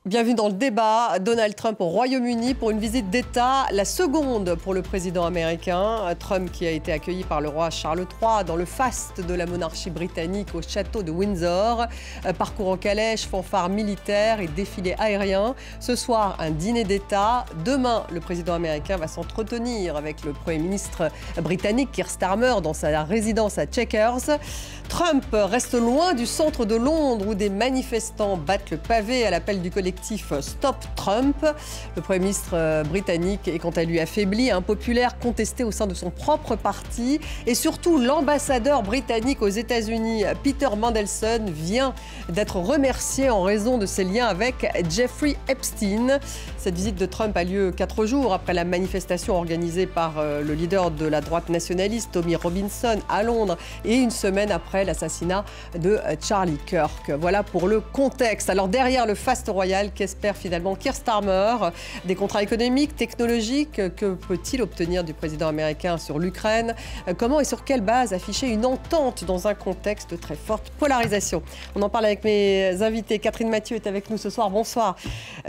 Bienvenue dans le débat. Donald Trump au Royaume-Uni pour une visite d'État, la seconde pour le président américain. Trump qui a été accueilli par le roi Charles III dans le faste de la monarchie britannique au château de Windsor. Parcours en calèche, fanfare militaire et défilé aérien. Ce soir, un dîner d'État. Demain, le président américain va s'entretenir avec le Premier ministre britannique Keir Starmer dans sa résidence à Chequers. Trump reste loin du centre de Londres où des manifestants battent le pavé à l'appel du collectif Stop Trump. Le Premier ministre britannique est quant à lui affaibli, impopulaire, contesté au sein de son propre parti. Et surtout, l'ambassadeur britannique aux États-Unis, Peter Mandelson, vient d'être remercié en raison de ses liens avec Jeffrey Epstein. Cette visite de Trump a lieu 4 jours après la manifestation organisée par le leader de la droite nationaliste, Tommy Robinson, à Londres, et une semaine après l'assassinat de Charlie Kirk. Voilà pour le contexte. Alors derrière le faste royal, qu'espère finalement Keir Starmer? Des contrats économiques, technologiques, que peut-il obtenir du président américain sur l'Ukraine? Comment et sur quelle base afficher une entente dans un contexte de très forte polarisation? On en parle avec mes invités. Catherine Mathieu est avec nous ce soir. Bonsoir.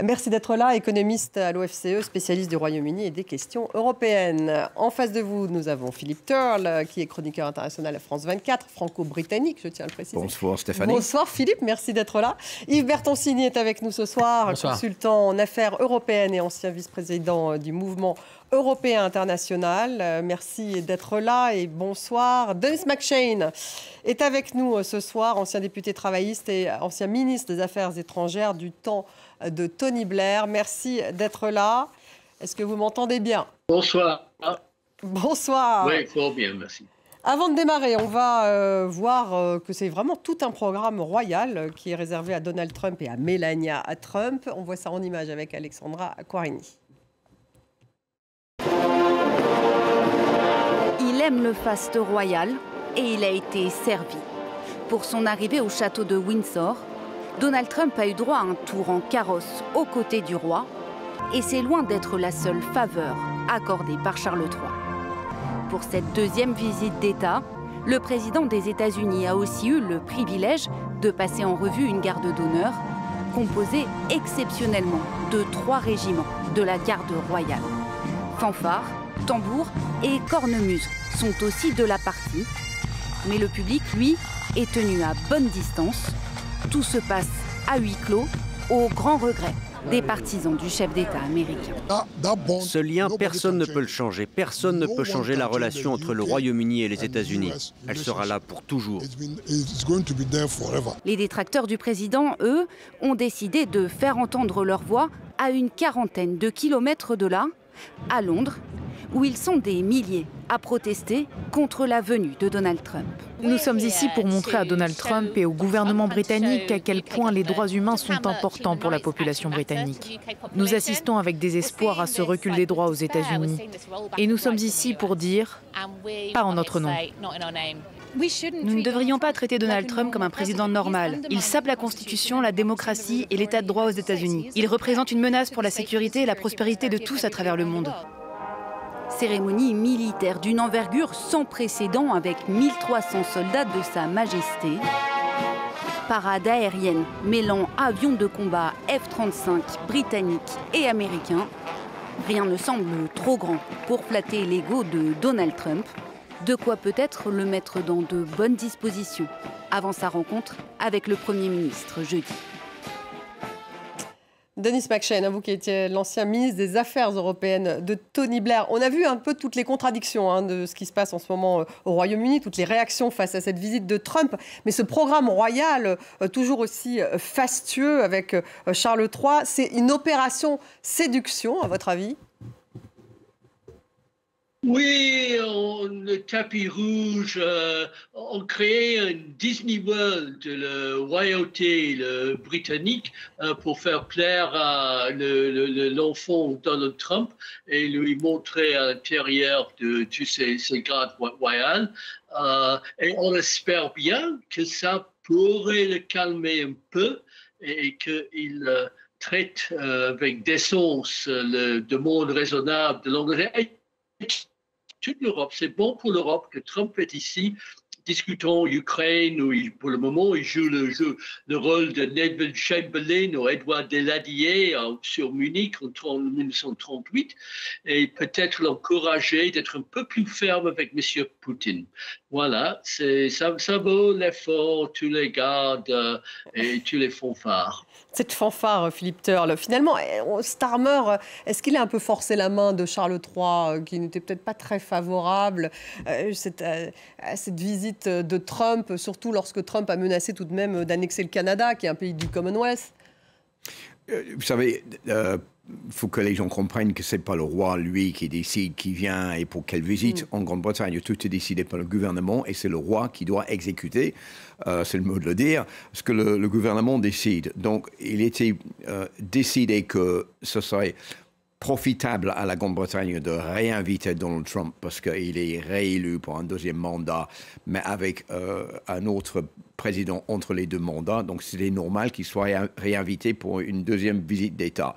Merci d'être là, économiste à l'OFCE, spécialiste du Royaume-Uni et des questions européennes. En face de vous, nous avons Philippe Turle, qui est chroniqueur international à France 24, franco-britannique, je tiens à le préciser. Bonsoir Stéphanie. Bonsoir Philippe, merci d'être là. Yves Bertoncini est avec nous ce soir. Bonsoir. Consultant en affaires européennes et ancien vice-président du mouvement européen international. Merci d'être là et bonsoir. Denis McShane est avec nous ce soir, ancien député travailliste et ancien ministre des Affaires étrangères du temps de Tony Blair. Merci d'être là. Est-ce que vous m'entendez bien? Bonsoir. Bonsoir. Oui, fort bien, merci. Avant de démarrer, on va voir que c'est vraiment tout un programme royal qui est réservé à Donald Trump et à Melania Trump. On voit ça en image avec Alexandra Quarini. Il aime le faste royal et il a été servi. Pour son arrivée au château de Windsor, Donald Trump a eu droit à un tour en carrosse aux côtés du roi. Et c'est loin d'être la seule faveur accordée par Charles III. Pour cette deuxième visite d'État, le président des États-Unis a aussi eu le privilège de passer en revue une garde d'honneur composée exceptionnellement de 3 régiments de la garde royale. Fanfares, tambours et cornemuses sont aussi de la partie. Mais le public, lui, est tenu à bonne distance. Tout se passe à huis clos, au grand regret des partisans du chef d'État américain. Ce lien, personne ne peut le changer. Personne ne peut changer la relation entre le Royaume-Uni et les États-Unis. Elle sera là pour toujours. Les détracteurs du président, eux, ont décidé de faire entendre leur voix à une quarantaine de kilomètres de là, à Londres, où ils sont des milliers à protester contre la venue de Donald Trump. Nous sommes ici pour montrer à Donald Trump et au gouvernement britannique à quel point les droits humains sont importants pour la population britannique. Nous assistons avec désespoir à ce recul des droits aux États-Unis. Et nous sommes ici pour dire « pas en notre nom ». Nous ne devrions pas traiter Donald Trump comme un président normal. Il sape la Constitution, la démocratie et l'état de droit aux États-Unis. Il représente une menace pour la sécurité et la prospérité de tous à travers le monde. Cérémonie militaire d'une envergure sans précédent avec 1300 soldats de Sa Majesté. Parade aérienne mêlant avions de combat F-35 britanniques et américains. Rien ne semble trop grand pour flatter l'ego de Donald Trump. De quoi peut-être le mettre dans de bonnes dispositions avant sa rencontre avec le Premier ministre jeudi. Denis McShane, vous qui étiez l'ancien ministre des Affaires européennes de Tony Blair. On a vu un peu toutes les contradictions de ce qui se passe en ce moment au Royaume-Uni, toutes les réactions face à cette visite de Trump. Mais ce programme royal, toujours aussi fastueux avec Charles III, c'est une opération séduction, à votre avis? Oui, le tapis rouge, on crée un Disney World de la royauté britannique pour faire plaire à l'enfant Donald Trump et lui montrer à l'intérieur de tous ces gardes royales. Et on espère bien que ça pourrait le calmer un peu et qu'il traite avec décence la demande raisonnable de l'Angleterre. Toute l'Europe, c'est bon pour l'Europe que Trump est ici discutant Ukraine, où pour le moment, il joue le rôle de Neville Chamberlain ou Edouard Deladier sur Munich en 1938, et peut-être l'encourager d'être un peu plus ferme avec M. Poutine. Voilà, ça vaut l'effort, tous les gardes et tous les fanfares. Cette fanfare, Philippe Turle, finalement, Starmer, est-ce qu'il a un peu forcé la main de Charles III, qui n'était peut-être pas très favorable à cette visite de Trump, surtout lorsque Trump a menacé tout de même d'annexer le Canada, qui est un pays du Commonwealth? Vous savez, il faut que les gens comprennent que ce n'est pas le roi, lui, qui décide qui vient et pour quelle visite en Grande-Bretagne. Tout est décidé par le gouvernement et c'est le roi qui doit exécuter, c'est le mot de le dire, ce que le gouvernement décide. Donc, il était décidé que ce serait profitable à la Grande-Bretagne de réinviter Donald Trump parce qu'il est réélu pour un deuxième mandat, mais avec un autre président entre les deux mandats. Donc, c'était normal qu'il soit réinvité pour une deuxième visite d'État.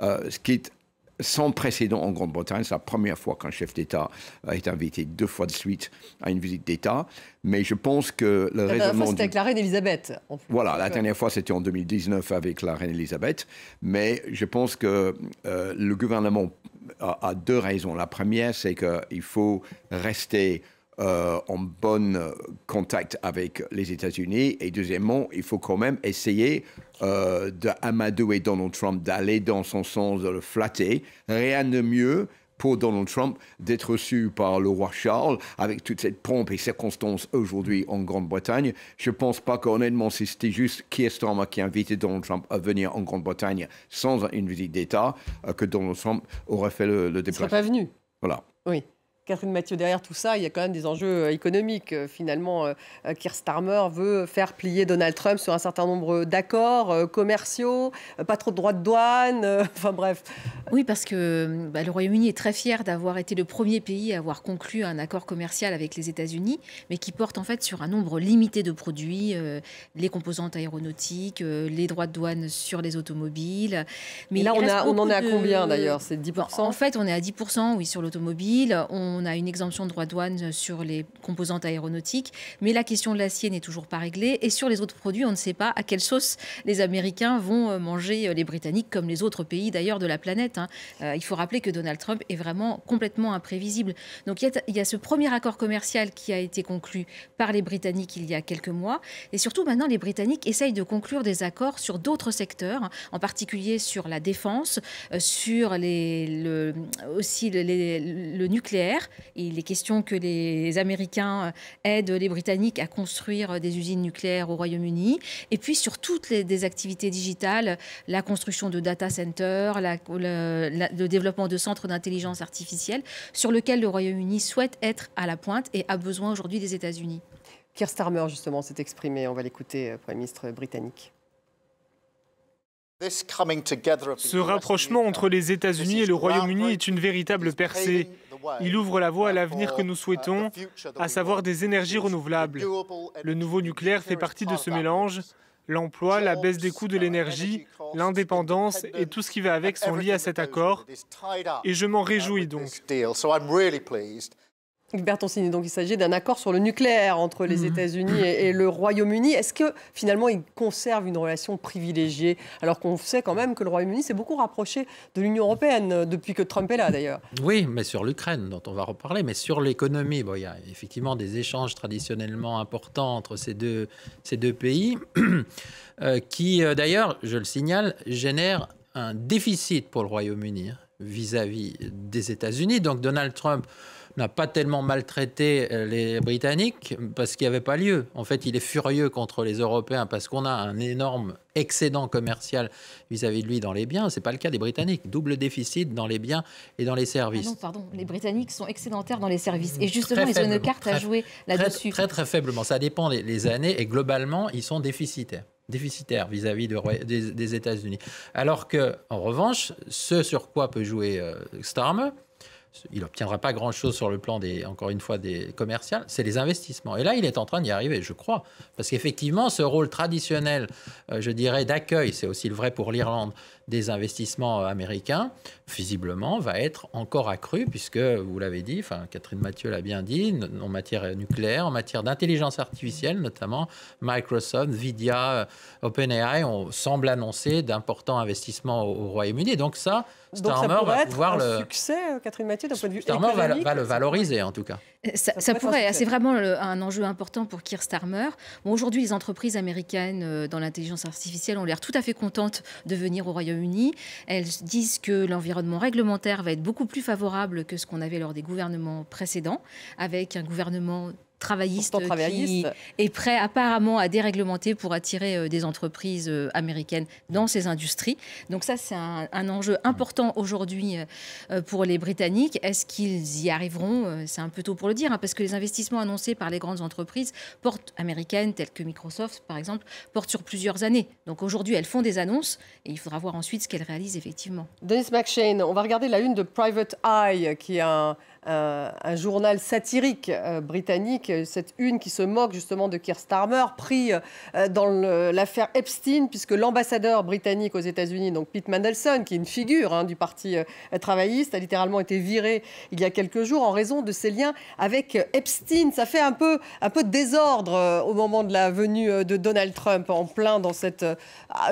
Ce qui est sans précédent en Grande-Bretagne, c'est la première fois qu'un chef d'État a été invité 2 fois de suite à une visite d'État. Mais je pense que le raisonnement... La dernière fois, c'était avec la reine Elisabeth. Voilà, la dernière fois, c'était en 2019 avec la reine Elisabeth. Mais je pense que le gouvernement a 2 raisons. La première, c'est qu'il faut rester en bon contact avec les États-Unis. Et deuxièmement, il faut quand même essayer d'amadouer Donald Trump, d'aller dans son sens, de le flatter. Rien de mieux pour Donald Trump d'être reçu par le roi Charles avec toute cette pompe et circonstances aujourd'hui en Grande-Bretagne. Je ne pense pas qu'honnêtement, si c'était juste Keir Starmer qui a invité Donald Trump à venir en Grande-Bretagne sans une visite d'État, que Donald Trump aurait fait le déplacement. Il ne serait pas venu. Voilà. Oui. Catherine Mathieu, derrière tout ça, il y a quand même des enjeux économiques. Finalement, Keir Starmer veut faire plier Donald Trump sur un certain nombre d'accords commerciaux, pas trop de droits de douane, enfin bref. Oui, parce que le Royaume-Uni est très fier d'avoir été le premier pays à avoir conclu un accord commercial avec les États-Unis, mais qui porte en fait sur un nombre limité de produits, les composantes aéronautiques, les droits de douane sur les automobiles. Mais là, on en est à combien d'ailleurs? C'est 10%? En fait, on est à 10%, oui, sur l'automobile. On a une exemption de droits de douane sur les composantes aéronautiques, mais la question de l'acier n'est toujours pas réglée. Et sur les autres produits, on ne sait pas à quelle sauce les Américains vont manger les Britanniques, comme les autres pays d'ailleurs de la planète. Il faut rappeler que Donald Trump est vraiment complètement imprévisible. Donc il y a ce premier accord commercial qui a été conclu par les Britanniques il y a quelques mois. Et surtout maintenant, les Britanniques essayent de conclure des accords sur d'autres secteurs, en particulier sur la défense, sur aussi le nucléaire. Il est question que les Américains aident les Britanniques à construire des usines nucléaires au Royaume-Uni. Et puis sur toutes des activités digitales, la construction de data centers, le développement de centres d'intelligence artificielle, sur lequel le Royaume-Uni souhaite être à la pointe et a besoin aujourd'hui des États-Unis. Keir Starmer, justement, s'est exprimé. On va l'écouter, Premier ministre britannique. Ce rapprochement entre les États-Unis et le Royaume-Uni est une véritable percée. Il ouvre la voie à l'avenir que nous souhaitons, à savoir des énergies renouvelables. Le nouveau nucléaire fait partie de ce mélange. L'emploi, la baisse des coûts de l'énergie, l'indépendance et tout ce qui va avec sont liés à cet accord. Et je m'en réjouis donc. Bertoncini, donc il s'agit d'un accord sur le nucléaire entre les États-Unis et le Royaume-Uni. Est-ce que finalement ils conservent une relation privilégiée, alors qu'on sait quand même que le Royaume-Uni s'est beaucoup rapproché de l'Union européenne depuis que Trump est là d'ailleurs? Oui, mais sur l'Ukraine, dont on va reparler, mais sur l'économie, il y a effectivement des échanges traditionnellement importants entre ces deux pays qui, d'ailleurs, je le signale, génèrent un déficit pour le Royaume-Uni vis-à-vis des États-Unis. Donc Donald Trump n'a pas tellement maltraité les Britanniques parce qu'il n'y avait pas lieu. En fait, il est furieux contre les Européens parce qu'on a un énorme excédent commercial vis-à-vis de lui dans les biens. Ce n'est pas le cas des Britanniques. Double déficit dans les biens et dans les services. Ah non, pardon. Les Britanniques sont excédentaires dans les services. Et justement, ils ont une carte à jouer là-dessus. Très, très faiblement. Ça dépend des années. Et globalement, ils sont déficitaires vis-à-vis des États-Unis. Alors que, en revanche, ce sur quoi peut jouer Starmer, il n'obtiendra pas grand-chose sur le plan, encore une fois, des commerciales, c'est les investissements. Et là, il est en train d'y arriver, je crois. Parce qu'effectivement, ce rôle traditionnel, je dirais, d'accueil, c'est aussi le vrai pour l'Irlande, des investissements américains, visiblement, va être encore accru, puisque, vous l'avez dit, Catherine Mathieu l'a bien dit, en matière nucléaire, en matière d'intelligence artificielle, notamment, Microsoft, Nvidia, OpenAI, on semble annoncer d'importants investissements au Royaume-Uni. Donc ça, Starmer va pouvoir un succès, Catherine Mathieu, d'un point de vue Starmer économique. va le valoriser, en tout cas. Ça pourrait, c'est vraiment un enjeu important pour Keir Starmer. Bon, aujourd'hui, les entreprises américaines dans l'intelligence artificielle ont l'air tout à fait contentes de venir au Royaume-Uni. Elles disent que l'environnement réglementaire va être beaucoup plus favorable que ce qu'on avait lors des gouvernements précédents, avec un gouvernement travailliste qui est prêt apparemment à déréglementer pour attirer des entreprises américaines dans ces industries. Donc ça, c'est un enjeu important aujourd'hui pour les Britanniques. Est-ce qu'ils y arriveront? C'est un peu tôt pour le dire, parce que les investissements annoncés par les grandes entreprises américaines, telles que Microsoft, par exemple, portent sur plusieurs années. Donc aujourd'hui, elles font des annonces et il faudra voir ensuite ce qu'elles réalisent effectivement. Denis McShane, on va regarder la une de Private Eye, qui est un journal satirique britannique, cette une qui se moque justement de Keir Starmer, pris dans l'affaire Epstein, puisque l'ambassadeur britannique aux États-Unis, donc Pete Mandelson, qui est une figure du parti travailliste, a littéralement été viré il y a quelques jours en raison de ses liens avec Epstein. Ça fait un peu de désordre au moment de la venue de Donald Trump, en plein dans cette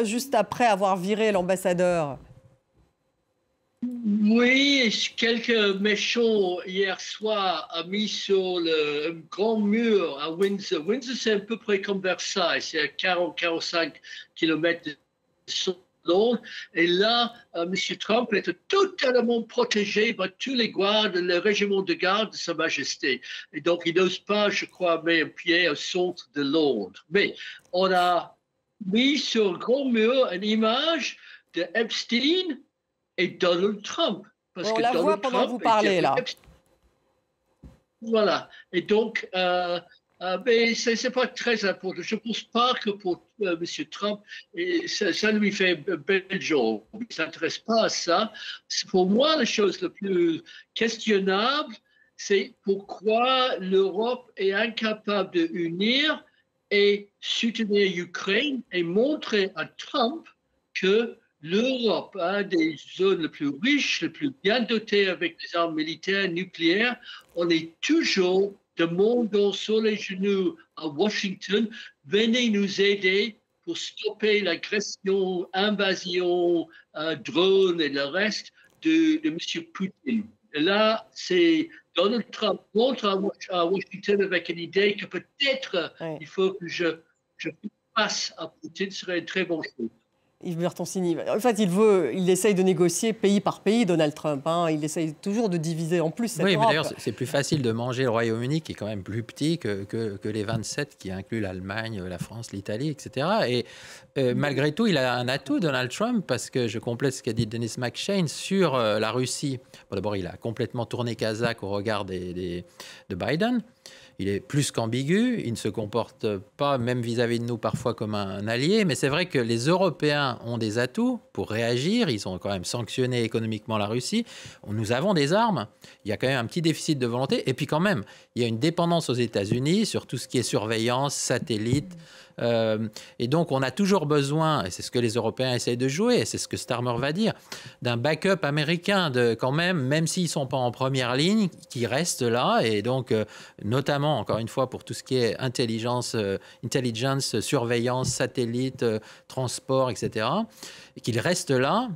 juste après avoir viré l'ambassadeur. Oui, quelques méchants hier soir ont mis sur le grand mur à Windsor. Windsor, c'est à peu près comme Versailles, c'est à 40-45 km de Londres. Et là, M. Trump est totalement protégé par tous les gardes, le régiment de garde de Sa Majesté. Et donc, il n'ose pas, je crois, mettre un pied au centre de Londres. Mais on a mis sur le grand mur une image de Epstein et Donald Trump. Parce on la voit pendant que vous parlez, là. Voilà. Et donc, mais ce n'est pas très important. Je ne pense pas que pour M. Trump, ça lui fait bel job. Il ne s'intéresse pas à ça. Pour moi, la chose la plus questionnable, c'est pourquoi l'Europe est incapable de unir et soutenir l'Ukraine et montrer à Trump que l'Europe, des zones les plus riches, les plus bien dotées avec des armes militaires nucléaires, on est toujours demandant sur les genoux à Washington, venez nous aider pour stopper l'agression, invasion, drone et le reste de M. Poutine. Et là, c'est Donald Trump montre à Washington avec une idée que peut-être il faut que je passe à Poutine, ce serait une très bonne chose. Yves Bertoncini, en fait, il essaye de négocier pays par pays, Donald Trump. Il essaye toujours de diviser en plus cette Europe. Mais d'ailleurs, c'est plus facile de manger le Royaume-Uni, qui est quand même plus petit que les 27, qui incluent l'Allemagne, la France, l'Italie, etc. Et malgré tout, il a un atout, Donald Trump, parce que je complète ce qu'a dit Denis McShane sur la Russie. Bon, d'abord, il a complètement tourné kazakh au regard de Biden. Il est plus qu'ambigu, il ne se comporte pas, même vis-à-vis de nous, parfois comme un allié. Mais c'est vrai que les Européens ont des atouts pour réagir. Ils ont quand même sanctionné économiquement la Russie. Nous avons des armes. Il y a quand même un petit déficit de volonté. Et puis quand même, il y a une dépendance aux États-Unis sur tout ce qui est surveillance, satellite. Et donc, on a toujours besoin, et c'est ce que les Européens essayent de jouer, et c'est ce que Starmer va dire, d'un backup américain, quand même s'ils ne sont pas en première ligne, qui restent là. Et donc, notamment, encore une fois, pour tout ce qui est intelligence, surveillance, satellite, transport, etc., qu'ils restent là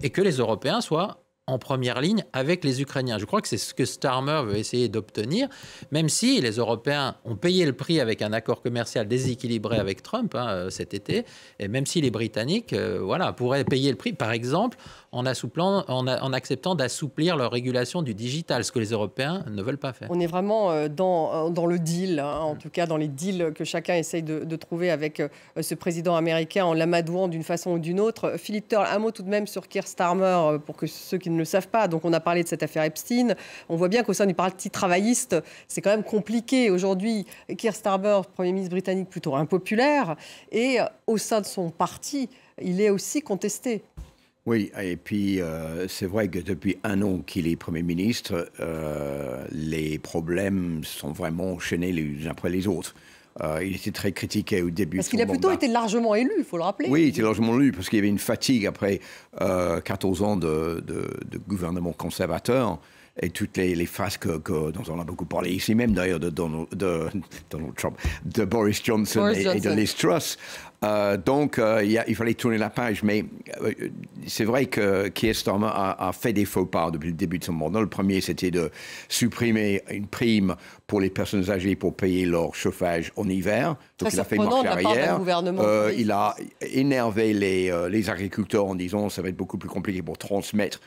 et que les Européens soient en première ligne avec les Ukrainiens. Je crois que c'est ce que Starmer veut essayer d'obtenir, même si les Européens ont payé le prix avec un accord commercial déséquilibré avec Trump cet été, et même si les Britanniques pourraient payer le prix, par exemple, en acceptant d'assouplir leur régulation du digital, ce que les Européens ne veulent pas faire. On est vraiment dans le deal, en tout cas dans les deals que chacun essaye de trouver avec ce président américain en l'amadouant d'une façon ou d'une autre. Philippe Turle, un mot tout de même sur Keir Starmer, pour que ceux qui ne le savent pas. Donc on a parlé de cette affaire Epstein. On voit bien qu'au sein du parti travailliste, c'est quand même compliqué. Aujourd'hui, Keir Starmer, Premier ministre britannique plutôt impopulaire, et au sein de son parti, il est aussi contesté. Oui, et puis c'est vrai que depuis un an qu'il est Premier ministre, les problèmes sont vraiment enchaînés les uns après les autres. Il était très critiqué au début. Parce qu'il a plutôt été largement élu, il faut le rappeler. Oui, il était largement élu parce qu'il y avait une fatigue après 14 ans de gouvernement conservateur. Et toutes les phrases dont on a beaucoup parlé ici même, d'ailleurs, de Donald Trump, de Boris Johnson et de Liz Truss. Donc, il fallait tourner la page. Mais c'est vrai que Keir Starmer a fait des faux pas depuis le début de son mandat. Le premier, c'était de supprimer une prime pour les personnes âgées pour payer leur chauffage en hiver. Donc, il a fait marche arrière. Il a énervé les agriculteurs en disant que ça va être beaucoup plus compliqué pour transmettre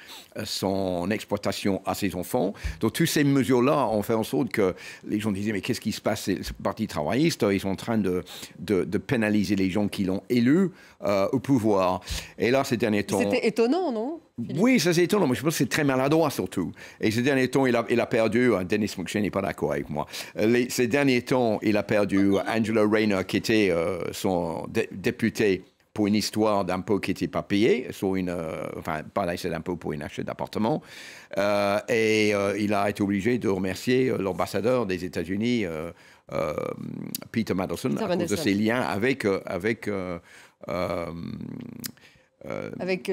son exploitation à ses enfants. Donc, toutes ces mesures-là ont fait en sorte que les gens disaient, mais qu'est-ce qui se passe? C'est le Parti travailliste, ils sont en train de pénaliser les gens qui l'ont élu au pouvoir. Et là, ces derniers temps... C'était étonnant, non? Oui, ça c'est étonnant, mais je pense que c'est très maladroit surtout. Et ces derniers temps, il a perdu, Dennis McShane n'est pas d'accord avec moi, ces derniers temps, il a perdu Angela Rayner, qui était son député pour une histoire d'impôt qui n'était pas payé, sur enfin, pas d'essai d'impôt pour une achat d'appartement. Et il a été obligé de remercier l'ambassadeur des États-Unis, Peter Mandelson, à cause de ses liens avec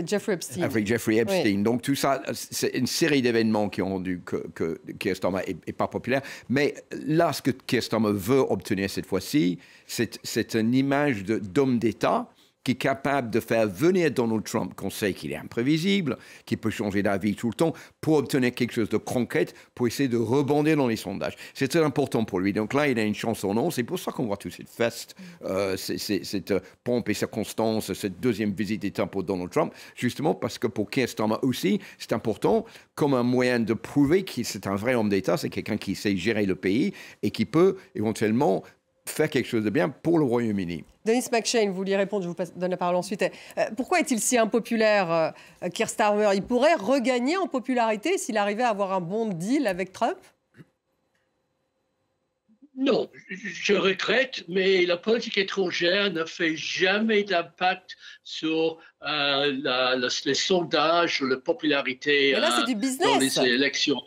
Jeffrey Epstein. Avec Jeffrey Epstein. Oui. Donc tout ça, c'est une série d'événements qui ont rendu que Keir Starmer n'est pas populaire. Mais là, ce que Keir Starmer veut obtenir cette fois-ci, c'est une image d'homme d'État qui est capable de faire venir Donald Trump, qu'on sait qu'il est imprévisible, qui peut changer d'avis tout le temps, pour obtenir quelque chose de concret, pour essayer de rebondir dans les sondages. C'est très important pour lui. Donc là, il a une chance en nom. C'est pour ça qu'on voit toute cette feste, cette pompe et circonstance, cette deuxième visite d'État pour Donald Trump, justement parce que pour Keir Starmer aussi, c'est important comme un moyen de prouver que c'est un vrai homme d'État, c'est quelqu'un qui sait gérer le pays et qui peut éventuellement faire quelque chose de bien pour le Royaume-Uni. Dennis McShane, vous vouliez répondre, je vous donne la parole ensuite. Pourquoi est-il si impopulaire, Keir Starmer? Il pourrait regagner en popularité s'il arrivait à avoir un bon deal avec Trump? Non, je regrette, mais la politique étrangère ne fait jamais d'impact sur les sondages, la popularité dans les élections.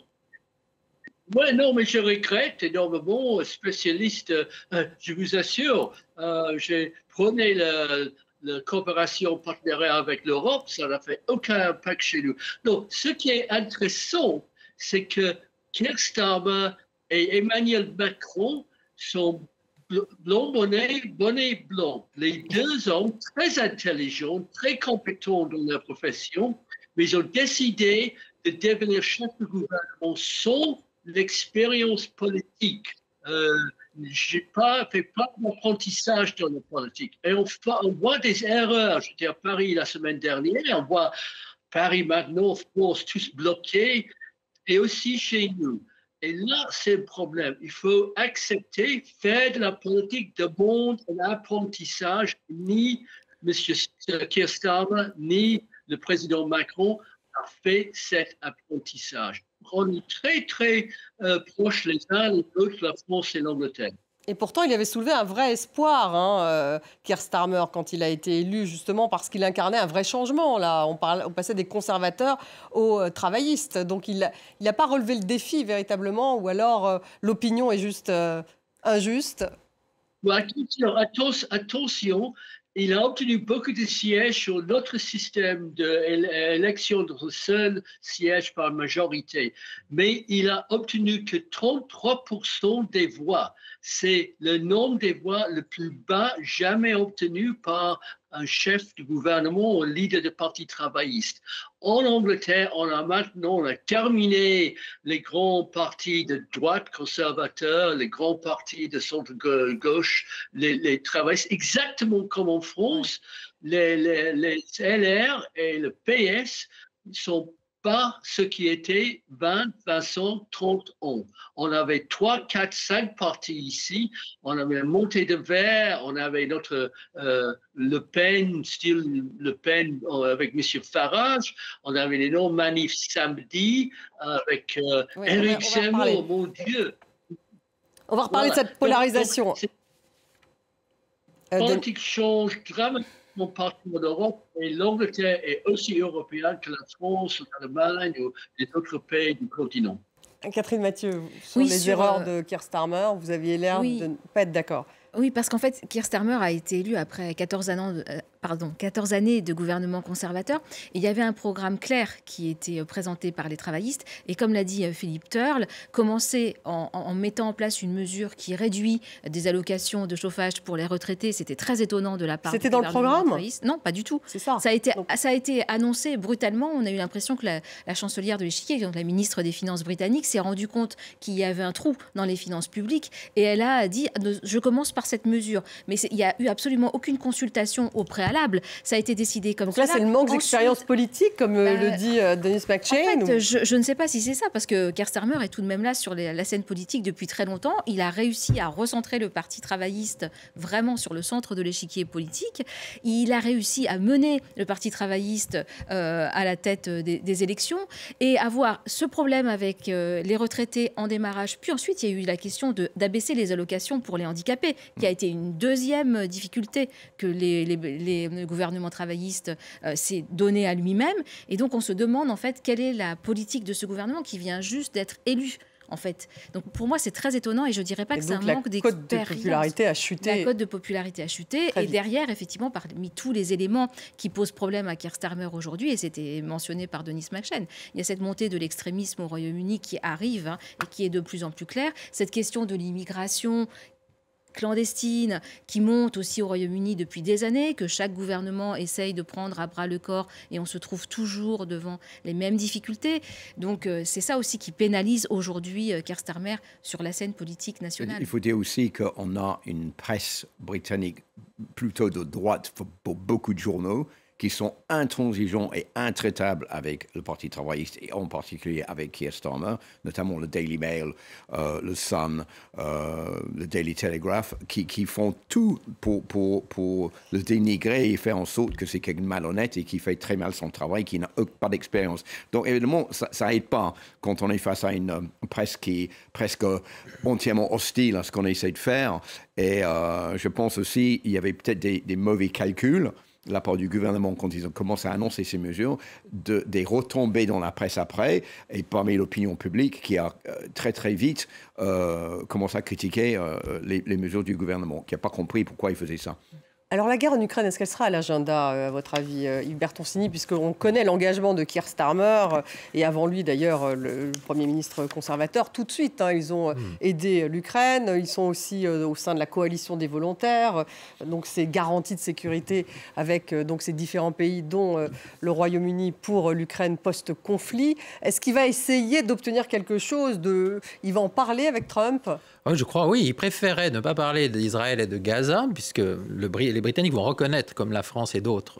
Oui, non, mais je regrette énormément, spécialiste, je vous assure, j'ai prôné la coopération partenariat avec l'Europe, ça n'a fait aucun impact chez nous. Donc, ce qui est intéressant, c'est que Keir Starmer et Emmanuel Macron sont bonnet blanc. Les deux hommes très intelligents, très compétents dans leur profession, mais ils ont décidé de devenir chef de gouvernement sans l'expérience politique. Je n'ai pas fait d'apprentissage dans la politique. Et on voit des erreurs. J'étais à Paris la semaine dernière, on voit Paris maintenant, France, tous bloqués, et aussi chez nous. Et là, c'est le problème. Il faut accepter, faire de la politique demande un apprentissage. Ni M. Keir Starmer, ni le président Macron a fait cet apprentissage. On est très, très proches les uns les autres, la France et l'Angleterre. Et pourtant, il avait soulevé un vrai espoir, Keir Starmer, quand il a été élu, justement parce qu'il incarnait un vrai changement. Là, on passait des conservateurs aux travaillistes. Donc, il n'a pas relevé le défi véritablement, ou alors l'opinion est juste injuste. Attention, il a obtenu beaucoup de sièges sur notre système d'élection de seul siège par majorité. Mais il a obtenu que 33% des voix. C'est le nombre des voix le plus bas jamais obtenu par un chef de gouvernement ou un leader de parti travailliste. En Angleterre, on a terminé les grands partis de droite conservateurs, les grands partis de centre-gauche, les travaillistes, exactement comme en France. Les LR et le PS ne sont pas ce qui était 20, 30 ans. On avait 3, 4, 5 partis ici. On avait Montée de Verts, on avait notre Le Pen, style Le Pen avec M. Farage. On avait les non-manifs samedi avec Éric Zemmour, mon Dieu. On va reparler de cette polarisation. La politique change dramatiquement partout en Europe, et l'Angleterre est aussi européenne que la France, l'Allemagne ou les autres pays du continent. Catherine Mathieu, sur les erreurs de Keir Starmer, vous aviez l'air de ne pas être d'accord. Oui, parce qu'en fait, Keir Starmer a été élu après 14 années de gouvernement conservateur. Et il y avait un programme clair qui était présenté par les travaillistes. Et comme l'a dit Philippe Turle, commencer en mettant en place une mesure qui réduit des allocations de chauffage pour les retraités, c'était très étonnant de la part du gouvernement. C'était dans le programme ? Non, pas du tout. C'est ça. Ça a été annoncé brutalement. On a eu l'impression que la chancelière de l'échiquier, donc la ministre des Finances britannique, s'est rendue compte qu'il y avait un trou dans les finances publiques. Et elle a dit « Je commence par cette mesure ». Mais il n'y a eu absolument aucune consultation au préalable. Ça a été décidé comme ça. Donc là, c'est le manque d'expérience politique, comme le dit Denis McShane. En fait, je ne sais pas si c'est ça, parce que Keir Starmer est tout de même là sur la scène politique depuis très longtemps. Il a réussi à recentrer le Parti travailliste vraiment sur le centre de l'échiquier politique. Il a réussi à mener le Parti travailliste à la tête des élections et avoir ce problème avec les retraités en démarrage. Puis ensuite, il y a eu la question d'abaisser les allocations pour les handicapés, qui a été une deuxième difficulté que les gouvernements travaillistes s'est donné à lui-même. Et donc, on se demande en fait quelle est la politique de ce gouvernement qui vient juste d'être élu. En fait. Donc pour moi, c'est très étonnant et je ne dirais pas que c'est un manque d'expérience. La cote de popularité a chuté. La cote de popularité a chuté. Et derrière, effectivement, parmi tous les éléments qui posent problème à Keir Starmer aujourd'hui, et c'était mentionné par Denis McShane, il y a cette montée de l'extrémisme au Royaume-Uni qui arrive et qui est de plus en plus claire. Cette question de l'immigration clandestine qui monte aussi au Royaume-Uni depuis des années, que chaque gouvernement essaye de prendre à bras le corps et on se trouve toujours devant les mêmes difficultés. Donc c'est ça aussi qui pénalise aujourd'hui Keir Starmer sur la scène politique nationale. Il faut dire aussi qu'on a une presse britannique plutôt de droite pour beaucoup de journaux qui sont intransigeants et intraitables avec le Parti travailliste et en particulier avec Keir Starmer, notamment le Daily Mail, le Sun, le Daily Telegraph, qui font tout pour le dénigrer et faire en sorte que c'est quelqu'un de malhonnête et qui fait très mal son travail, qui n'a pas d'expérience. Donc évidemment, ça n'aide pas quand on est face à une presse qui est presque entièrement hostile à ce qu'on essaie de faire. Et je pense aussi qu'il y avait peut-être des mauvais calculs de la part du gouvernement quand ils ont commencé à annoncer ces mesures, des retombées dans la presse après, et parmi l'opinion publique qui a très très vite commencé à critiquer les mesures du gouvernement, qui n'a pas compris pourquoi ils faisaient ça. Alors la guerre en Ukraine, est-ce qu'elle sera à l'agenda, à votre avis, Yves Bertoncini, puisqu'on connaît l'engagement de Keir Starmer, et avant lui d'ailleurs le Premier ministre conservateur, tout de suite, ils ont aidé l'Ukraine, ils sont aussi au sein de la coalition des volontaires, donc ces garanties de sécurité avec donc ces différents pays, dont le Royaume-Uni pour l'Ukraine post-conflit. Est-ce qu'il va essayer d'obtenir quelque chose Il va en parler avec Trump ? Je crois, oui. Il préférait ne pas parler d'Israël et de Gaza, puisque les Britanniques vont reconnaître, comme la France et d'autres,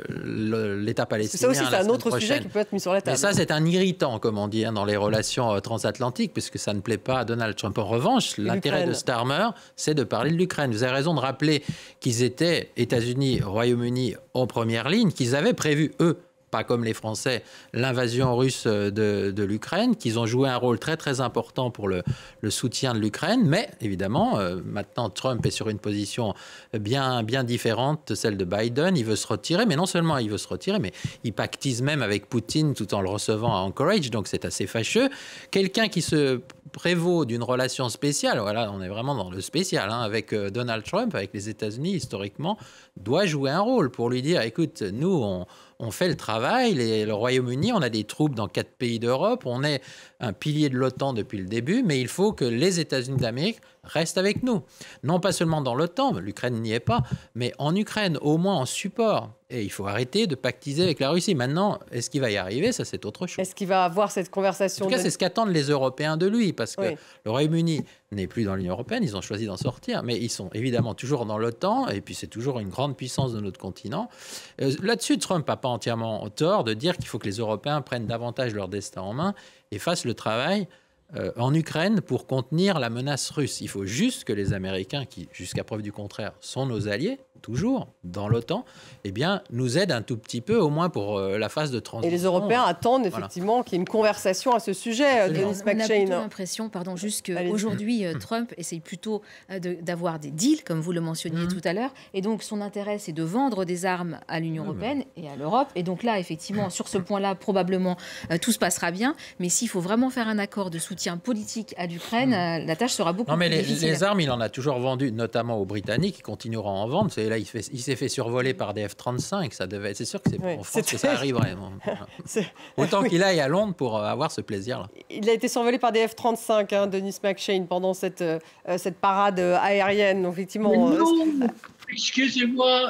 l'État palestinien. Ça aussi, c'est un autre sujet qui peut être mis sur la table. Mais ça, c'est un irritant, comme on dit, dans les relations transatlantiques, puisque ça ne plaît pas à Donald Trump. En revanche, l'intérêt de Starmer, c'est de parler de l'Ukraine. Vous avez raison de rappeler qu'ils étaient, États-Unis, Royaume-Uni, en première ligne, qu'ils avaient prévu, eux, pas comme les Français, l'invasion russe de l'Ukraine, qu'ils ont joué un rôle très très important pour le soutien de l'Ukraine, mais évidemment, maintenant Trump est sur une position bien différente de celle de Biden, il veut se retirer, mais non seulement il veut se retirer, mais il pactise même avec Poutine tout en le recevant à Anchorage, donc c'est assez fâcheux. Quelqu'un qui se prévaut d'une relation spéciale, voilà, on est vraiment dans le spécial, avec Donald Trump, avec les États-Unis historiquement, doit jouer un rôle pour lui dire, écoute, nous on fait le travail, le Royaume-Uni, on a des troupes dans 4 pays d'Europe, on est un pilier de l'OTAN depuis le début, mais il faut que les États-Unis d'Amérique restent avec nous. Non pas seulement dans l'OTAN, l'Ukraine n'y est pas, mais en Ukraine, au moins en support. Et il faut arrêter de pactiser avec la Russie. Maintenant, est-ce qu'il va y arriver? Ça, c'est autre chose. Est-ce qu'il va avoir cette conversation? En tout cas, c'est ce qu'attendent les Européens de lui, parce que le Royaume-Uni n'est plus dans l'Union européenne, ils ont choisi d'en sortir, mais ils sont évidemment toujours dans l'OTAN, et puis c'est toujours une grande puissance de notre continent. Là-dessus, Trump n'a pas entièrement tort de dire qu'il faut que les Européens prennent davantage leur destin en main et fassent le travail en Ukraine pour contenir la menace russe. Il faut juste que les Américains, qui, jusqu'à preuve du contraire, sont nos alliés, toujours, dans l'OTAN, eh bien, nous aident un tout petit peu, au moins pour la phase de transition. Et les Européens attendent effectivement qu'il y ait une conversation à ce sujet, Denis McShane. On a plutôt l'impression, juste qu'aujourd'hui, Trump essaye plutôt d'avoir des deals, comme vous le mentionniez tout à l'heure, et donc son intérêt, c'est de vendre des armes à l'Union européenne et à l'Europe. Et donc là, effectivement, sur ce point-là, probablement, tout se passera bien. Mais s'il faut vraiment faire un accord de soutien politique à l'Ukraine, la tâche sera beaucoup plus difficile. Les armes, il en a toujours vendu, notamment aux Britanniques, qui continueront à en vendre. Et là, il s'est fait survoler par des F-35. C'est sûr que c'est en France que ça arriverait. Autant qu'il aille à Londres pour avoir ce plaisir-là. Il a été survolé par des F-35, Denis McShane, pendant cette parade aérienne. Donc, effectivement,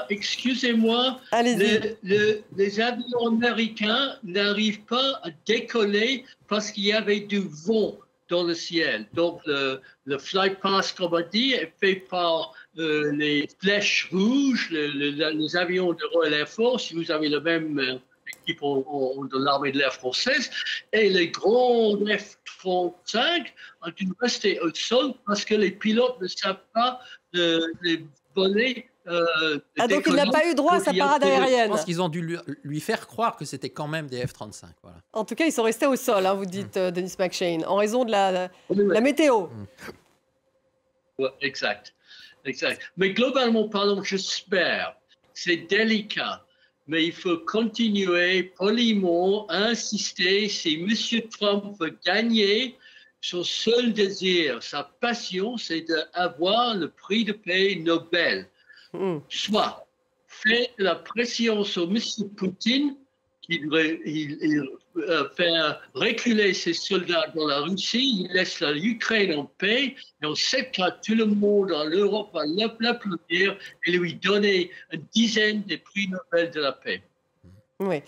excusez-moi. Les avions américains n'arrivent pas à décoller parce qu'il y avait du vent dans le ciel. Donc, le flight pass, comme on dit, est fait par les flèches rouges, les avions de Royal Air Force, si vous avez le même équipe de l'armée de l'air française, et les grands F-35 ont dû rester au sol parce que les pilotes ne savent pas les voler. Donc il n'a pas eu droit à sa parade aérienne. Je pense qu'ils ont dû lui faire croire que c'était quand même des F-35. Voilà. En tout cas, ils sont restés au sol, vous dites, Denis McShane, en raison de la météo. Ouais, exact. Mais globalement parlant, j'espère, c'est délicat, mais il faut continuer poliment à insister. Si M. Trump veut gagner, son seul désir, sa passion, c'est d'avoir le prix de paix Nobel. Soit fait de la pression sur M. Poutine, qui fait reculer ses soldats dans la Russie, il laisse l'Ukraine en paix, et en 7 cas, tout le monde en Europe va l'applaudir et lui donner une dizaine des prix Nobel de la paix. Oui.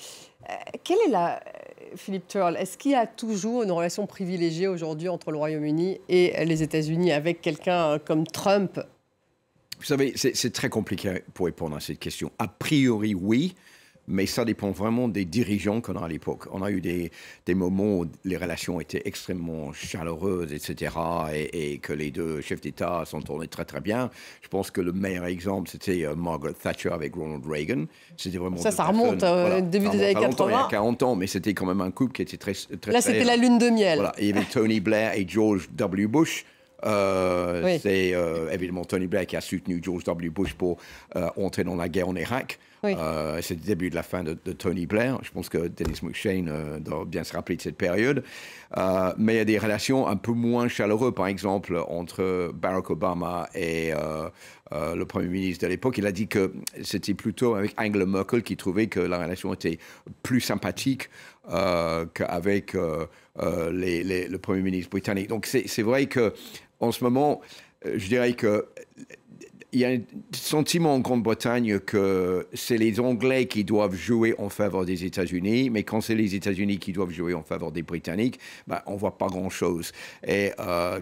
Quelle est Philippe Turle, est-ce qu'il y a toujours une relation privilégiée aujourd'hui entre le Royaume-Uni et les États-Unis avec quelqu'un comme Trump ? Vous savez, c'est très compliqué pour répondre à cette question. A priori, oui, mais ça dépend vraiment des dirigeants qu'on a à l'époque. On a eu des moments où les relations étaient extrêmement chaleureuses, etc., et que les deux chefs d'État s'entendaient très, très bien. Je pense que le meilleur exemple, c'était Margaret Thatcher avec Ronald Reagan. C'était vraiment ça remonte au début des années 80. Il y a 40 ans, mais c'était quand même un couple qui était très... Là, c'était la lune de miel. Voilà. Et il y avait Tony Blair et George W. Bush. Oui. C'est évidemment Tony Blair qui a soutenu George W. Bush pour entrer dans la guerre en Irak. Oui. C'est le début de la fin de Tony Blair. Je pense que Denis McShane doit bien se rappeler de cette période. Mais il y a des relations un peu moins chaleureuses, par exemple, entre Barack Obama et le Premier ministre de l'époque. Il a dit que c'était plutôt avec Angela Merkel qui trouvait que la relation était plus sympathique qu'avec le Premier ministre britannique. Donc c'est vrai qu'en ce moment, je dirais que il y a un sentiment en Grande-Bretagne que c'est les Anglais qui doivent jouer en faveur des États-Unis, mais quand c'est les États-Unis qui doivent jouer en faveur des Britanniques, on ne voit pas grand-chose. Et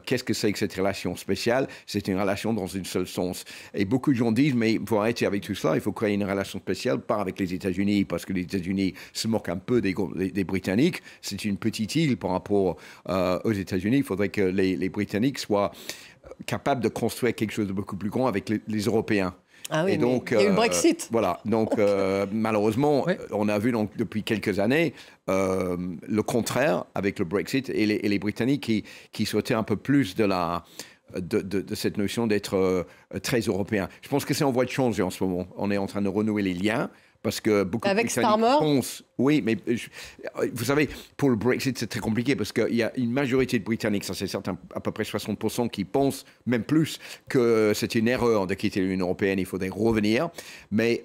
qu'est-ce que c'est que cette relation spéciale? C'est une relation dans un seul sens. Et beaucoup de gens disent, mais pour arrêter avec tout cela, il faut créer une relation spéciale, pas avec les États-Unis, parce que les États-Unis se moquent un peu des Britanniques. C'est une petite île par rapport aux États-Unis. Il faudrait que les Britanniques soient capable de construire quelque chose de beaucoup plus grand avec les Européens. Ah oui, et donc, il y a eu le Brexit. Voilà, donc malheureusement, on a vu donc, depuis quelques années le contraire avec le Brexit et les Britanniques qui souhaitaient un peu plus de cette notion d'être très européen. Je pense que c'est en voie de changer en ce moment. On est en train de renouer les liens. Parce que beaucoup avec de Britanniques Starmer pensent... Oui, mais vous savez, pour le Brexit, c'est très compliqué parce qu'il y a une majorité de Britanniques, ça c'est certain, à peu près 60%, qui pensent, même plus, que c'est une erreur de quitter l'Union européenne, il faudrait revenir. Mais,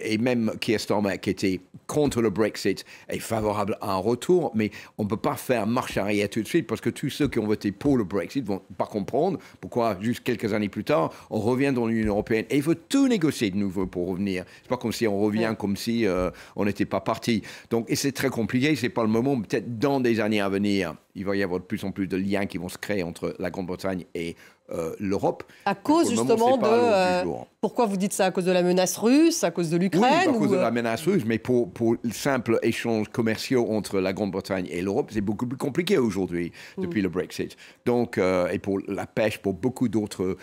et même Keir Starmer, qui était contre le Brexit, est favorable à un retour, mais on ne peut pas faire marche arrière tout de suite parce que tous ceux qui ont voté pour le Brexit ne vont pas comprendre pourquoi, juste quelques années plus tard, on revient dans l'Union européenne. Et il faut tout négocier de nouveau pour revenir. C'est pas comme si on revient comme si on n'était pas parti. Donc, et c'est très compliqué, c'est pas le moment. Peut-être dans des années à venir, il va y avoir de plus en plus de liens qui vont se créer entre la Grande-Bretagne et l'Europe. À cause justement de... Pourquoi vous dites ça? À cause de la menace russe, à cause de l'Ukraine? Oui, à cause de la menace russe, mais pour le simple échange commerciaux entre la Grande-Bretagne et l'Europe, c'est beaucoup plus compliqué aujourd'hui, depuis le Brexit. Donc, et pour la pêche, pour beaucoup d'autres...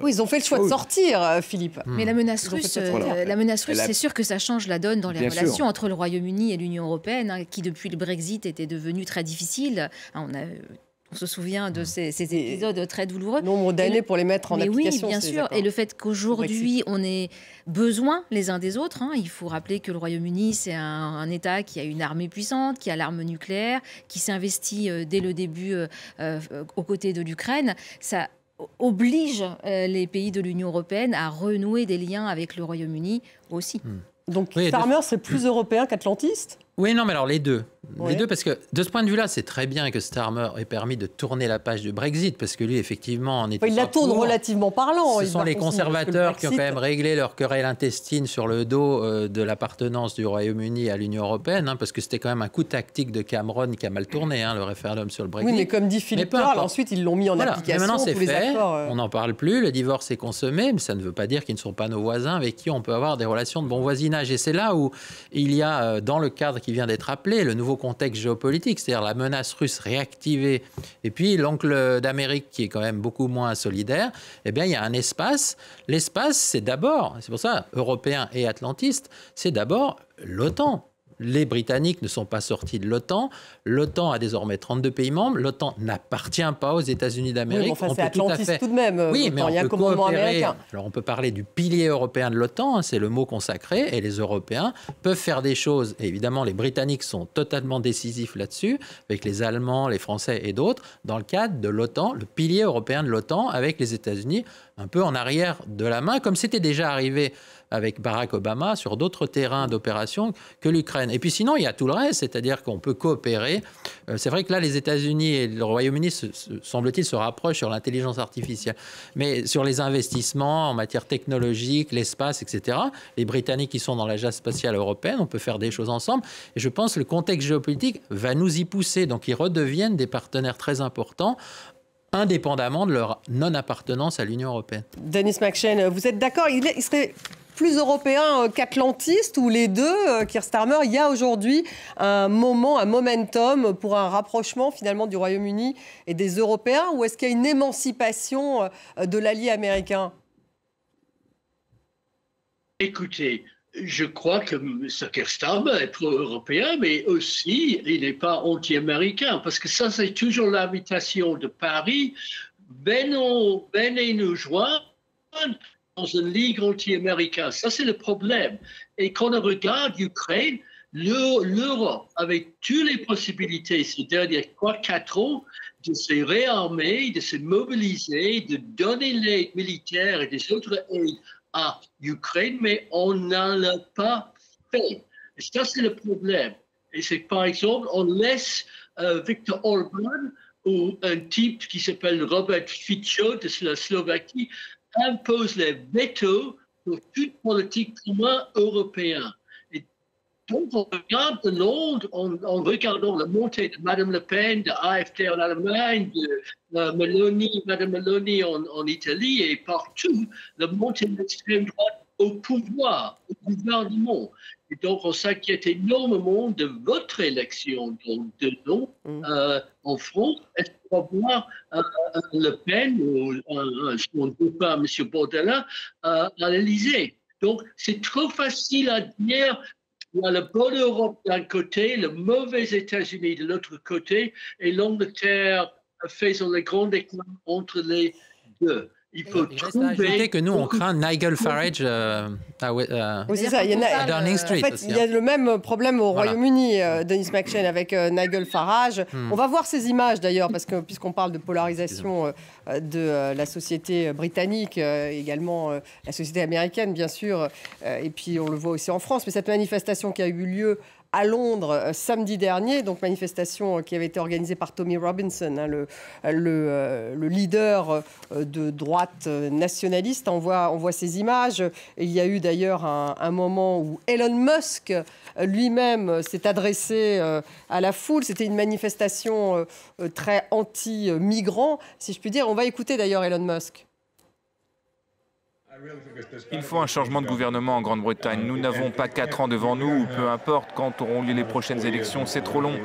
oui, ils ont fait le choix de sortir, Philippe. Mais la menace russe, c'est sûr que ça change la donne dans les relations entre le Royaume-Uni et l'Union européenne, qui depuis le Brexit était devenue très difficile. On se souvient de ces épisodes très douloureux. Nombre d'années pour les mettre en application. Oui, bien sûr. Et le fait qu'aujourd'hui, on ait besoin les uns des autres. Il faut rappeler que le Royaume-Uni, c'est un État qui a une armée puissante, qui a l'arme nucléaire, qui s'est investi dès le début aux côtés de l'Ukraine. Ça oblige les pays de l'Union européenne à renouer des liens avec le Royaume-Uni aussi. Donc Starmer serait plus européen qu'atlantiste? Oui, non, mais alors les deux. Les deux, parce que de ce point de vue-là, c'est très bien que Starmer ait permis de tourner la page du Brexit, parce que lui, effectivement, en était... Il la tourne relativement parlant. Ce sont les conservateurs qui ont quand même réglé leur querelle intestine sur le dos de l'appartenance du Royaume-Uni à l'Union européenne, parce que c'était quand même un coup tactique de Cameron qui a mal tourné, le référendum sur le Brexit. Oui, mais comme dit Philippe Torl, ensuite, ils l'ont mis en application. Mais maintenant, c'est fait, accords, on n'en parle plus, le divorce est consommé, mais ça ne veut pas dire qu'ils ne sont pas nos voisins avec qui on peut avoir des relations de bon voisinage. Et c'est là où il y a, dans le cadre qui vient d'être appelé, le nouveau contexte géopolitique, c'est-à-dire la menace russe réactivée, et puis l'oncle d'Amérique qui est quand même beaucoup moins solidaire, eh bien il y a un espace. L'espace, c'est d'abord, c'est pour ça, européen et atlantiste, c'est d'abord l'OTAN. Les Britanniques ne sont pas sortis de l'OTAN. L'OTAN a désormais 32 pays membres. L'OTAN n'appartient pas aux États-Unis d'Amérique. Oui, enfin, c'est atlantiste tout de même. Oui, mais il y a un commandement américain. Alors, on peut parler du pilier européen de l'OTAN, c'est le mot consacré, et les Européens peuvent faire des choses. Et évidemment, les Britanniques sont totalement décisifs là-dessus, avec les Allemands, les Français et d'autres, dans le cadre de l'OTAN, le pilier européen de l'OTAN, avec les États-Unis un peu en arrière de la main, comme c'était déjà arrivé avec Barack Obama sur d'autres terrains d'opération que l'Ukraine. Et puis sinon, il y a tout le reste, c'est-à-dire qu'on peut coopérer. C'est vrai que là, les États-Unis et le Royaume-Uni, semble-t-il, se rapprochent sur l'intelligence artificielle. Mais sur les investissements en matière technologique, l'espace, etc., les Britanniques qui sont dans l'agence spatiale européenne, on peut faire des choses ensemble. Et je pense que le contexte géopolitique va nous y pousser. Donc, ils redeviennent des partenaires très importants, indépendamment de leur non-appartenance à l'Union européenne. Denis McShane, vous êtes d'accord? Il serait plus européen qu'atlantiste ou les deux, Keir Starmer? Il y a aujourd'hui un momentum pour un rapprochement finalement du Royaume-Uni et des Européens, ou est-ce qu'il y a une émancipation de l'allié américain? Écoutez, je crois que M. Keir Starmer est pro-européen, mais aussi il n'est pas anti-américain, parce que ça c'est toujours l'invitation de Paris. Venez nous joindre dans une ligue anti-américaine. Ça, c'est le problème. Et quand on regarde l'Ukraine, l'Europe, avec toutes les possibilités ces derniers 4 ans, de se réarmer, de se mobiliser, de donner l'aide militaire et des autres aides à l'Ukraine, mais on n'en l'a pas fait. Et ça, c'est le problème. Et c'est par exemple, on laisse Viktor Orban ou un type qui s'appelle Robert Fico de la Slovaquie impose les veto pour toute politique commune européenne. Et donc, on regarde de Londres, en regardant la montée de Mme Le Pen, de AfD en Allemagne, de Mme Meloni en Italie et partout, la montée de l'extrême droite au pouvoir, au gouvernement. Et donc, on s'inquiète énormément de votre élection dans 2 ans en France. Est-ce qu'on va voir Le Pen ou son copain, M. Bordella, à l'Élysée? Donc, c'est trop facile à dire. Il y a la bonne Europe d'un côté, le mauvais États-Unis de l'autre côté, et l'Angleterre faisant le grand écart entre les deux. Il faut trouver que nous, on craint Nigel Farage oui, c'est ça. à Downing Street. En fait, il y a le même problème au Royaume-Uni, Denis McShane, avec Nigel Farage. On va voir ces images, d'ailleurs, parce que puisqu'on parle de polarisation de la société britannique, également la société américaine, bien sûr, et puis on le voit aussi en France. Mais cette manifestation qui a eu lieu à Londres samedi dernier, donc manifestation qui avait été organisée par Tommy Robinson, hein, le leader de droite nationaliste. On voit ces images. Et il y a eu d'ailleurs un moment où Elon Musk lui-même s'est adressé à la foule. C'était une manifestation très anti-migrants, si je puis dire. On va écouter d'ailleurs Elon Musk. Il faut un changement de gouvernement en Grande-Bretagne. Nous n'avons pas 4 ans devant nous, ou peu importe quand auront lieu les prochaines élections, c'est trop long.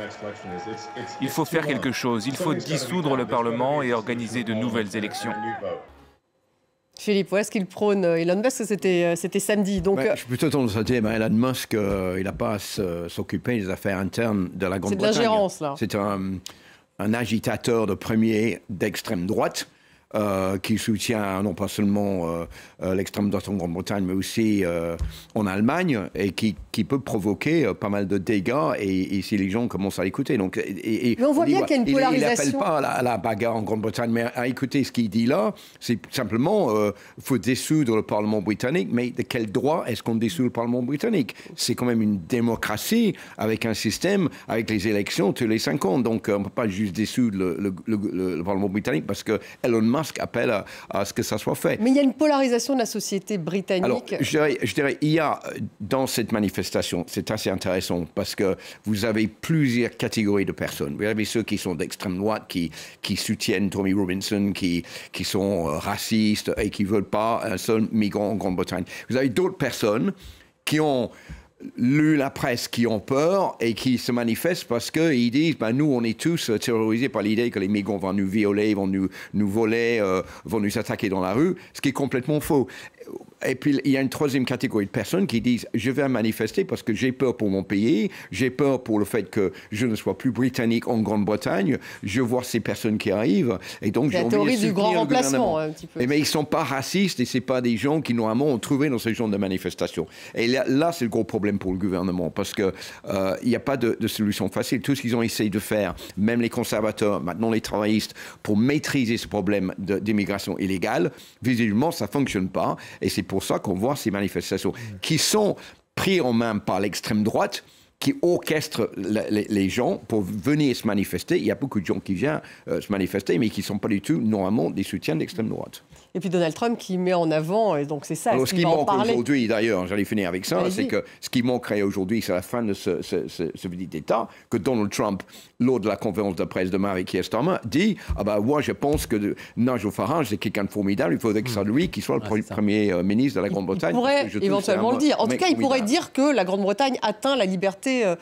Il faut faire quelque chose. Il faut dissoudre le Parlement et organiser de nouvelles élections. Philippe, où est-ce qu'il prône Elon Musk? C'était samedi. Donc, je suis plutôt tendance à dire, Elon Musk, il n'a pas à s'occuper des affaires internes de la Grande-Bretagne. C'est de l'ingérence, là. C'est un agitateur de premier d'extrême droite. Qui soutient non pas seulement l'extrême droite en Grande-Bretagne, mais aussi en Allemagne, et qui peut provoquer pas mal de dégâts, et si les gens commencent à l'écouter. Donc, mais on voit bien qu'il y a une polarisation. Il n'appelle pas à la bagarre en Grande-Bretagne, mais à écouter ce qu'il dit là, c'est simplement il faut dissoudre le Parlement britannique, mais de quel droit est-ce qu'on dissout le Parlement britannique? C'est quand même une démocratie avec un système, avec les élections tous les 5 ans. Donc on ne peut pas juste dissoudre le Parlement britannique parce que Elon Musk appelle à ce que ça soit fait. Mais il y a une polarisation de la société britannique. Alors, je dirais, il y a dans cette manifestation, c'est assez intéressant parce que vous avez plusieurs catégories de personnes. Vous avez ceux qui sont d'extrême droite, qui soutiennent Tommy Robinson, qui sont racistes et qui ne veulent pas un seul migrant en Grande-Bretagne. Vous avez d'autres personnes qui ont lu la presse, qui ont peur et qui se manifestent parce qu'ils disent nous, on est tous terrorisés par l'idée que les migrants vont nous violer, vont nous voler, vont nous attaquer dans la rue, ce qui est complètement faux. Et puis, il y a une troisième catégorie de personnes qui disent « Je vais manifester parce que j'ai peur pour mon pays, j'ai peur pour le fait que je ne sois plus britannique en Grande-Bretagne, je vois ces personnes qui arrivent, et donc j'ai envie de soutenir le gouvernement. » La théorie du grand remplacement, un petit peu. Mais ils ne sont pas racistes, et ce n'est pas des gens qui, normalement, ont trouvé dans ce genre de manifestations. Et là c'est le gros problème pour le gouvernement, parce qu'il n'y a pas de solution facile. Tout ce qu'ils ont essayé de faire, même les conservateurs, maintenant les travaillistes, pour maîtriser ce problème d'immigration illégale, visiblement, ça ne fonctionne pas. Et c'est pour ça qu'on voit ces manifestations qui sont prises en main par l'extrême droite, qui orchestrent les gens pour venir se manifester. Il y a beaucoup de gens qui viennent se manifester, mais qui ne sont pas du tout, normalement, des soutiens d'extrême droite. Et puis Donald Trump qui met en avant, et donc c'est ça. Alors, ce qui manque aujourd'hui, d'ailleurs, j'allais finir avec ça, c'est que ce qui manquerait aujourd'hui, c'est la fin de ce petit État, que Donald Trump, lors de la conférence de presse demain avec Keir Starmer, dit moi je pense que Nigel Farage, c'est quelqu'un de formidable, il faudrait que ça lui qui soit le Premier ministre de la Grande-Bretagne. Il pourrait éventuellement le dire. En tout cas, il pourrait dire que la Grande-Bretagne atteint la liberté,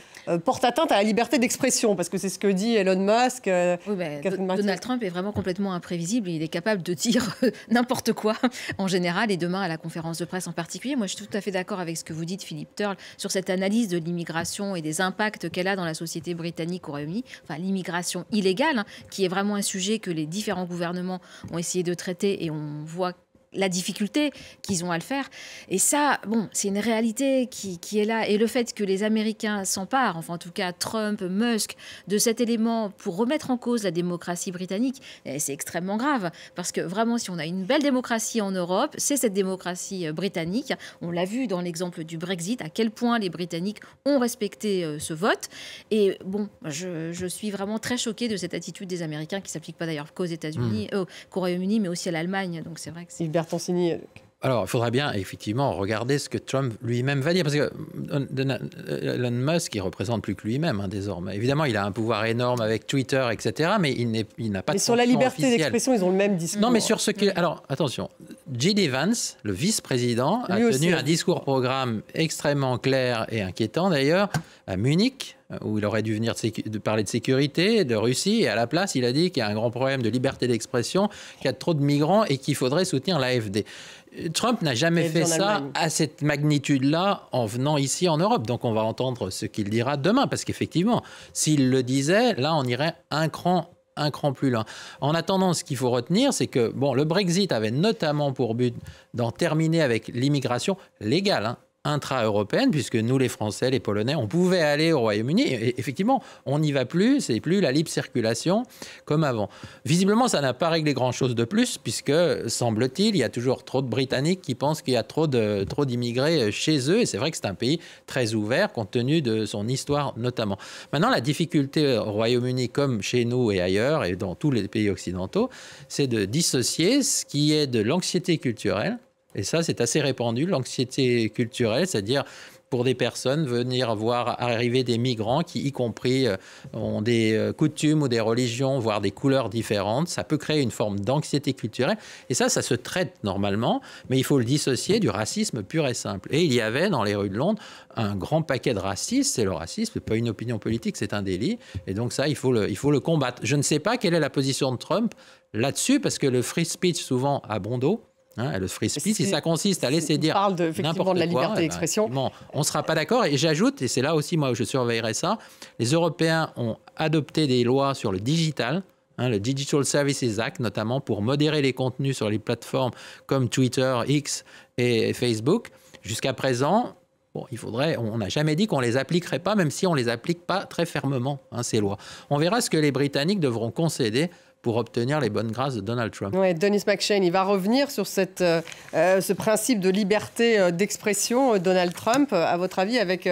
porte atteinte à la liberté d'expression, parce que c'est ce que dit Elon Musk. Donald Trump est vraiment complètement imprévisible, il est capable de dire n'importe quoi en général, et demain à la conférence de presse en particulier. Moi, je suis tout à fait d'accord avec ce que vous dites, Philippe Turle, sur cette analyse de l'immigration et des impacts qu'elle a dans la société britannique au Royaume-Uni. Enfin, l'immigration illégale, qui est vraiment un sujet que les différents gouvernements ont essayé de traiter, et on voit la difficulté qu'ils ont à le faire. Et ça, bon, c'est une réalité qui est là. Et le fait que les Américains s'emparent, enfin en tout cas Trump, Musk, de cet élément pour remettre en cause la démocratie britannique, c'est extrêmement grave. Parce que vraiment, si on a une belle démocratie en Europe, c'est cette démocratie britannique. On l'a vu dans l'exemple du Brexit, à quel point les Britanniques ont respecté ce vote. Et bon, je suis vraiment très choquée de cette attitude des Américains, qui ne s'applique pas d'ailleurs qu'aux États-Unis, qu'au Royaume-Uni, mais aussi à l'Allemagne. Donc c'est vrai que c'est... Alors, il faudrait bien, effectivement, regarder ce que Trump lui-même va dire, parce que Elon Musk, il ne représente plus que lui-même, désormais. Évidemment, il a un pouvoir énorme avec Twitter, etc., mais il n'a pas de sur la liberté d'expression, ils ont le même discours. Non, mais sur ce que... Alors, attention, J.D. Vance, le vice-président, a tenu un discours-programme extrêmement clair et inquiétant, d'ailleurs, à Munich, où il aurait dû venir de parler de sécurité, de Russie, et à la place, il a dit qu'il y a un grand problème de liberté d'expression, qu'il y a trop de migrants et qu'il faudrait soutenir l'AfD. Trump n'a jamais fait ça à cette magnitude-là en venant ici en Europe. Donc on va entendre ce qu'il dira demain, parce qu'effectivement, s'il le disait, là on irait un cran plus loin. En attendant, ce qu'il faut retenir, c'est que le Brexit avait notamment pour but d'en terminer avec l'immigration légale, intra-européenne, puisque nous, les Français, les Polonais, on pouvait aller au Royaume-Uni. Et effectivement, on n'y va plus, c'est plus la libre circulation comme avant. Visiblement, ça n'a pas réglé grand-chose de plus, puisque, semble-t-il, il y a toujours trop de Britanniques qui pensent qu'il y a trop d'immigrés chez eux. Et c'est vrai que c'est un pays très ouvert, compte tenu de son histoire notamment. Maintenant, la difficulté au Royaume-Uni, comme chez nous et ailleurs, et dans tous les pays occidentaux, c'est de dissocier ce qui est de l'anxiété culturelle. Et ça, c'est assez répandu, l'anxiété culturelle, c'est-à-dire pour des personnes venir voir arriver des migrants qui, y compris, ont des coutumes ou des religions, voire des couleurs différentes. Ça peut créer une forme d'anxiété culturelle. Et ça se traite normalement, mais il faut le dissocier du racisme pur et simple. Et il y avait dans les rues de Londres un grand paquet de racisme. C'est le racisme, ce n'est pas une opinion politique, c'est un délit. Et donc ça, il faut le combattre. Je ne sais pas quelle est la position de Trump là-dessus, parce que le free speech, souvent, a bon dos. Le free speech, si ça consiste à laisser dire n'importe quoi, de la liberté d'expression. On ne sera pas d'accord. Et j'ajoute, et c'est là aussi moi où je surveillerai ça, les Européens ont adopté des lois sur le digital, le Digital Services Act notamment, pour modérer les contenus sur les plateformes comme Twitter, X et Facebook. Jusqu'à présent, on n'a jamais dit qu'on ne les appliquerait pas, même si on ne les applique pas très fermement, ces lois. On verra ce que les Britanniques devront concéder pour obtenir les bonnes grâces de Donald Trump. Oui, Denis McShane, il va revenir sur ce principe de liberté d'expression, Donald Trump, à votre avis, avec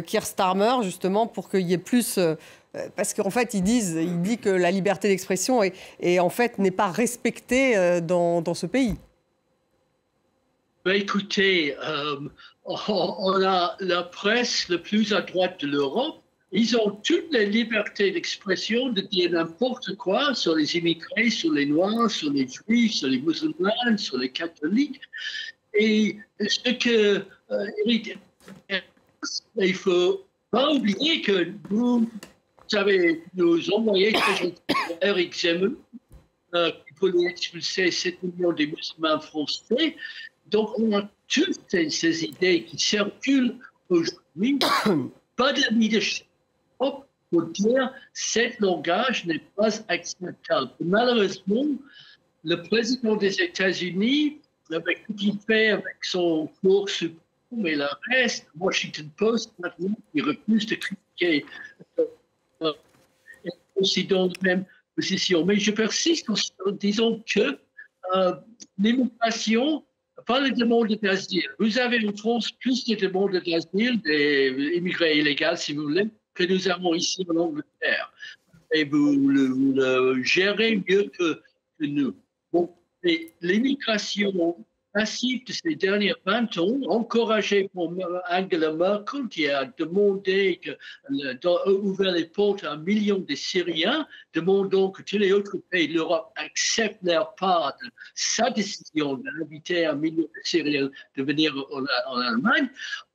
Keir Starmer, justement, pour qu'il y ait plus... parce qu'en fait, il dit que la liberté d'expression en fait, n'est pas respectée dans ce pays. Écoutez, on a la presse la plus à droite de l'Europe. Ils ont toute la liberté d'expression de dire n'importe quoi sur les immigrés, sur les Noirs, sur les Juifs, sur les musulmans, sur les catholiques. Et ce que il faut pas oublier que vous savez, nous envoyé Eric Zemmour qui voulait expulser 7 millions de musulmans français. Donc on a toutes ces idées qui circulent aujourd'hui, pas de la leadership. Pour dire ce langage n'est pas acceptable. Malheureusement, le président des États-Unis, avec tout ce qu'il fait avec son cours suprême et le reste, Washington Post, maintenant, il refuse de critiquer aussi dans la même position. Mais je persiste en disant que l'immigration, pas les demandes d'asile. Vous avez en France plus de demandes d'asile, des immigrés illégaux, si vous voulez, que nous avons ici en Angleterre. Et vous le gérez mieux que nous. Bon, l'immigration massive de ces derniers 20 ans, encouragée par Angela Merkel, qui a demandé ouvrir les portes à 1 million de Syriens, demandant que tous les autres pays de l'Europe acceptent leur part de sa décision d'inviter 1 million de Syriens de venir en Allemagne.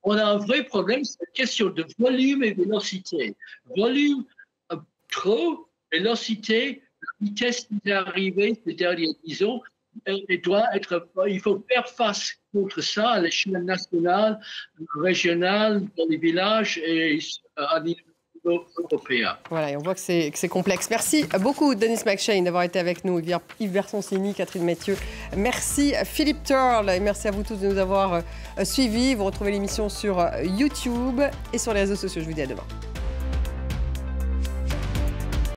On a un vrai problème, c'est une question de volume et vélocité. Volume trop, vélocité, la vitesse qui est arrivée ces derniers 10 ans, il faut faire face contre ça à l'échelle nationale, régionale, dans les villages et à niveau européen. Voilà, et on voit que c'est complexe. Merci beaucoup, Denis McShane, d'avoir été avec nous. Yves Bersonsini, Catherine Mathieu. Merci, Philippe Turle. Et merci à vous tous de nous avoir suivis. Vous retrouvez l'émission sur YouTube et sur les réseaux sociaux. Je vous dis à demain.